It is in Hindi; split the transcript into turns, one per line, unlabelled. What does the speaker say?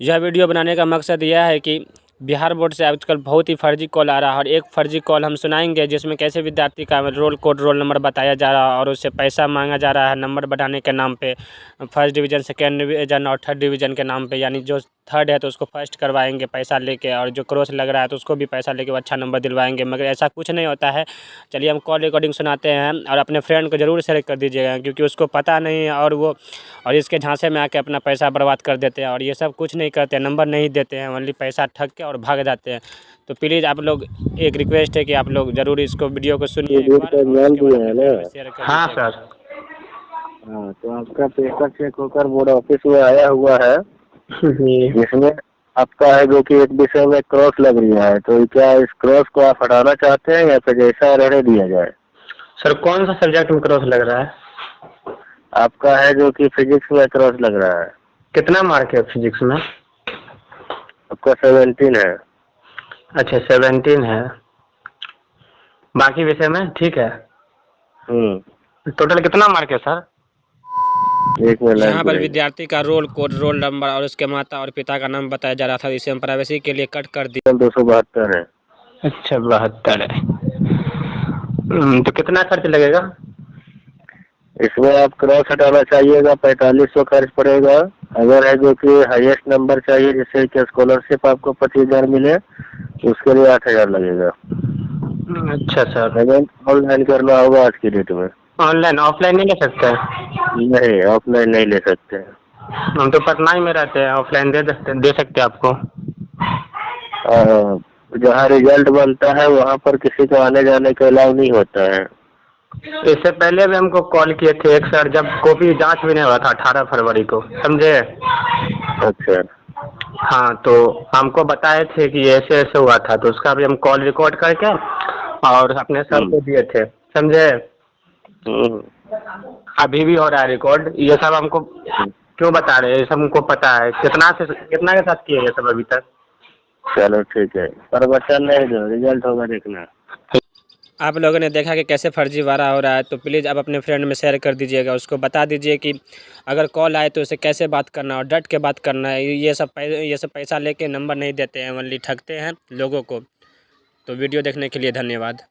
यह वीडियो बनाने का मकसद यह है कि बिहार बोर्ड से आजकल बहुत ही फर्जी कॉल आ रहा है और एक फर्जी कॉल हम सुनाएंगे जिसमें कैसे विद्यार्थी का रोल कोड रोल नंबर बताया जा रहा है और उससे पैसा मांगा जा रहा है नंबर बढ़ाने के नाम पे, फर्स्ट डिवीज़न सेकेंड डिवीज़न और थर्ड डिवीज़न के नाम पे। यानी जो थर्ड है तो उसको फर्स्ट करवाएंगे पैसा लेके, और जो क्रॉस लग रहा है तो उसको भी पैसा लेके वो अच्छा नंबर दिलवाएंगे, मगर ऐसा कुछ नहीं होता है। चलिए हम कॉल रिकॉर्डिंग सुनाते हैं और अपने फ्रेंड को ज़रूर शेयर कर दीजिएगा, क्योंकि उसको पता नहीं है और इसके झांसे में आके अपना पैसा बर्बाद कर देते हैं। और ये सब कुछ नहीं करते, नंबर नहीं देते हैं, ओनली पैसा ठग के और भाग जाते हैं। तो प्लीज़ आप लोग, एक रिक्वेस्ट है कि आप लोग ज़रूर इसको वीडियो को सुनिए एक बार और उसके बाद अपने फ्रेंड में शेयर कर
हाँ
दीजिएगा।
सर।
हाँ, तो आपका पेपर चेक होकर बोर्ड ऑफिस में आया हुआ है, जिसमें आपका है जो कि एक विषय में क्रॉस लग रही है। तो क्या इस क्रॉस को आप हटाना चाहते हैं या फिर जैसा रहने दिया जाए?
सर कौन सा सब्जेक्ट में क्रॉस लग रहा है?
आपका है जो कि फिजिक्स में क्रॉस लग रहा है।
कितना मार्क है फिजिक्स में?
आपका 17 है।
अच्छा 17 है, बाकी विषय में ठीक है। टोटल कितना मार्क है सर?
एक मिनट
यहाँ पर विद्यार्थी का रोल कोड रोल नंबर और उसके माता और पिता का नाम बताया जा रहा था, इसे हम प्राइवेसी के लिए कट कर दिए।
272 है।
अच्छा 72 है। तो कितना खर्च लगेगा?
इसमें आप क्रॉस हटाना चाहिएगा 4500 खर्च पड़ेगा। अगर है जो कि हाईएस्ट नंबर चाहिए जिससे कि स्कॉलरशिप आपको 25,000 मिले तो उसके लिए 8,000 लगेगा।
अच्छा सर।
पेमेंट ऑनलाइन करना होगा आज की डेट में।
ऑनलाइन ऑफलाइन नहीं ले सकते?
नहीं, ऑफलाइन नहीं ले सकते।
हम तो पटना ही में रहते हैं, ऑफलाइन दे सकते आपको।
जहाँ रिजल्ट बनता है वहाँ पर किसी को आने जाने का अलाउ नहीं होता है।
इससे पहले भी हमको कॉल किए थे एक सर, जब कॉपी जांच भी नहीं हुआ था 18 फरवरी को, समझे?
अच्छा।
हाँ, तो हमको बताए थे कि ऐसे ऐसे हुआ था, तो उसका भी हम कॉल रिकॉर्ड करके और अपने सर को दिए थे, समझे? अभी भी हो रहा है रिकॉर्ड। ये सब हमको क्यों बता रहे हैं? ये सब हमको पता है। कितना के साथ किए ये सब अभी तक?
चलो ठीक है, पर बच्चा नहीं दो, रिजल्ट होगा देखना।
आप लोगों ने देखा कि कैसे फर्जीवाड़ा हो रहा है, तो प्लीज़ आप अपने फ्रेंड में शेयर कर दीजिएगा, उसको बता दीजिए कि अगर कॉल आए तो उसे कैसे बात करना है और डट के बात करना है। ये सब पैसा लेके नंबर नहीं देते हैं, ओनली ठगते हैं लोगों को। तो वीडियो देखने के लिए धन्यवाद।